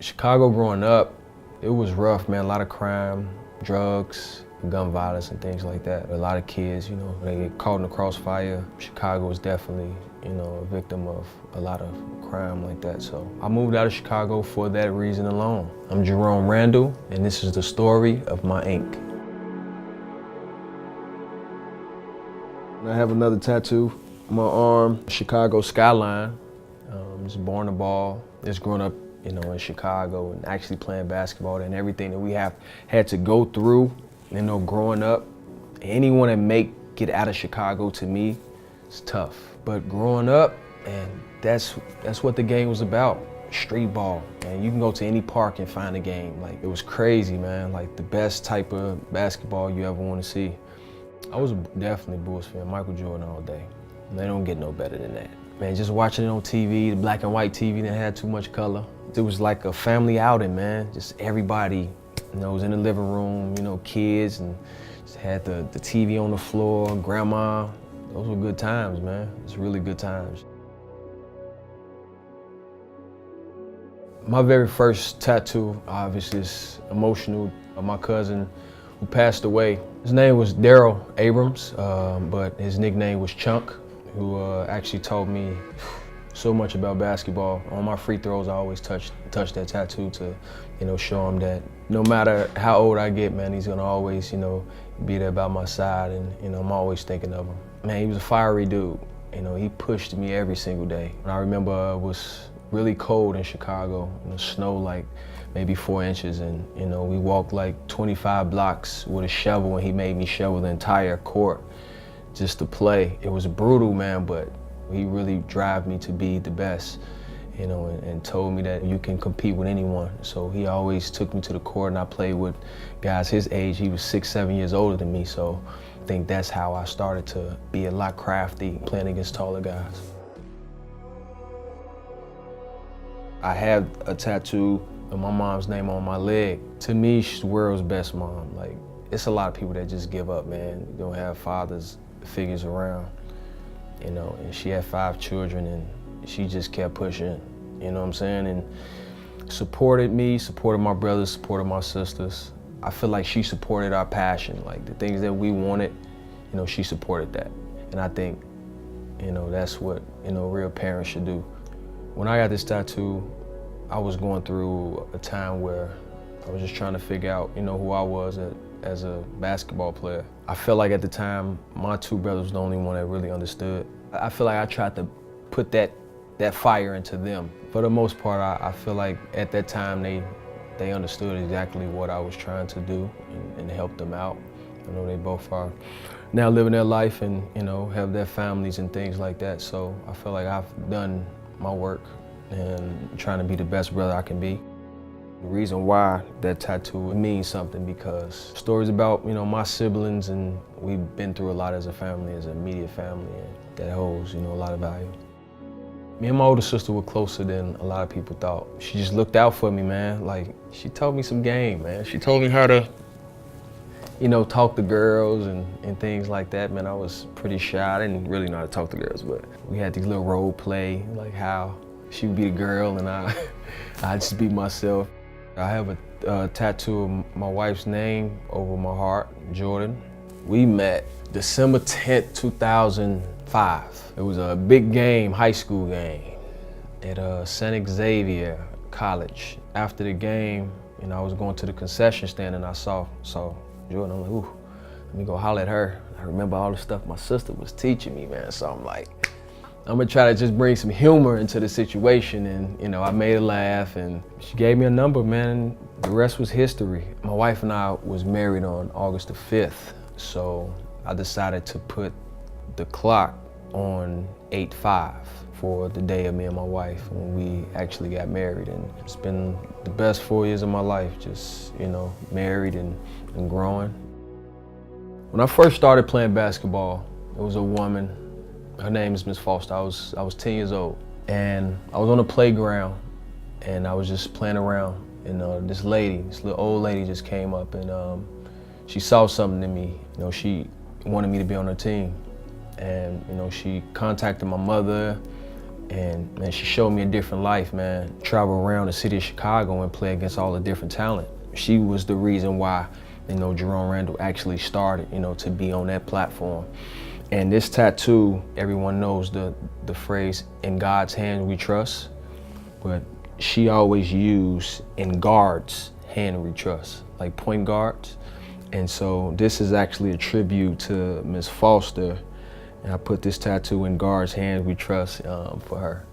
Chicago growing up, it was rough, man. A lot of crime, drugs, gun violence and things like that. A lot of kids, they get caught in the crossfire. Chicago was definitely, a victim of a lot of crime like that. So I moved out of Chicago for that reason alone. I'm Jerome Randle, and this is the story of my ink. I have another tattoo on my arm, Chicago skyline. Just born to ball, just growing up, in Chicago and actually playing basketball and everything that we have had to go through, growing up. Anyone that get out of Chicago, to me, it's tough. But growing up, and that's what the game was about. Street ball, and you can go to any park and find a game. Like, it was crazy, man. Like, the best type of basketball you ever want to see. I was definitely a Bulls fan, Michael Jordan all day. They don't get no better than that. Man, just watching it on TV, the black and white TV that had too much color. It was like a family outing, man. Just everybody, was in the living room, kids, and just had the TV on the floor, grandma. Those were good times, man. It's really good times. My very first tattoo, obviously, is emotional. My cousin who passed away, his name was Daryl Abrams, but his nickname was Chunk, who actually taught me so much about basketball. On my free throws, I always touch that tattoo to, show him that no matter how old I get, man, he's gonna always, be there by my side, and I'm always thinking of him. Man, he was a fiery dude. He pushed me every single day. And I remember it was really cold in Chicago, snow like maybe 4 inches, and we walked like 25 blocks with a shovel, and he made me shovel the entire court just to play. It was brutal, man, but he really drove me to be the best, and told me that you can compete with anyone. So he always took me to the court, and I played with guys his age. He was 6, 7 years older than me, so I think that's how I started to be a lot crafty, playing against taller guys. I have a tattoo of my mom's name on my leg. To me, she's the world's best mom. Like, it's a lot of people that just give up, man. You don't have fathers figures around, and she had 5 children, and she just kept pushing, what I'm saying, and supported me, supported my brothers, supported my sisters. I feel like she supported our passion, like the things that we wanted, she supported that. And I think, that's what, real parents should do. When I got this tattoo, I was going through a time where I was just trying to figure out, who I was as a basketball player. I felt like at the time, my 2 brothers were the only one that really understood. I feel like I tried to put that fire into them. For the most part, I feel like at that time, they understood exactly what I was trying to do and help them out. They both are now living their life and, have their families and things like that. So I feel like I've done my work and trying to be the best brother I can be. The reason why that tattoo means something, because stories about, my siblings, and we've been through a lot as a family, as an immediate family, and that holds, a lot of value. Me and my older sister were closer than a lot of people thought. She just looked out for me, man. Like, she taught me some game, man. She told me how to, talk to girls and things like that, man. I was pretty shy. I didn't really know how to talk to girls, but we had these little role play, like how she would be the girl and I'd just be myself. I have a tattoo of my wife's name over my heart, Jordan. We met December 10th, 2005. It was a big game, high school game, at St. Xavier College. After the game, I was going to the concession stand, and I saw Jordan. I'm like, ooh, let me go holler at her. I remember all the stuff my sister was teaching me, man. So I'm like, I'm gonna try to just bring some humor into the situation, and I made her laugh, and she gave me a number, man. The rest was history. My wife and I was married on August the 5th, so I decided to put the clock on 8/5 for the day of me and my wife when we actually got married, and it's been the best 4 years of my life, just married and growing. When I first started playing basketball, it was a woman. Her name is Miss Foster. I was 10 years old, and I was on the playground, and I was just playing around, and this little old lady just came up, and she saw something in me. She wanted me to be on her team, and she contacted my mother, And man, she showed me a different life, man. Travel around the city of Chicago and play against all the different talent. She was the reason why, Jerome Randle actually started, to be on that platform. And this tattoo, everyone knows the phrase, "In God's hands we trust," but she always used "in God's hand we trust," like point guards. And so this is actually a tribute to Miss Foster. And I put this tattoo, "In God's hands we trust," for her.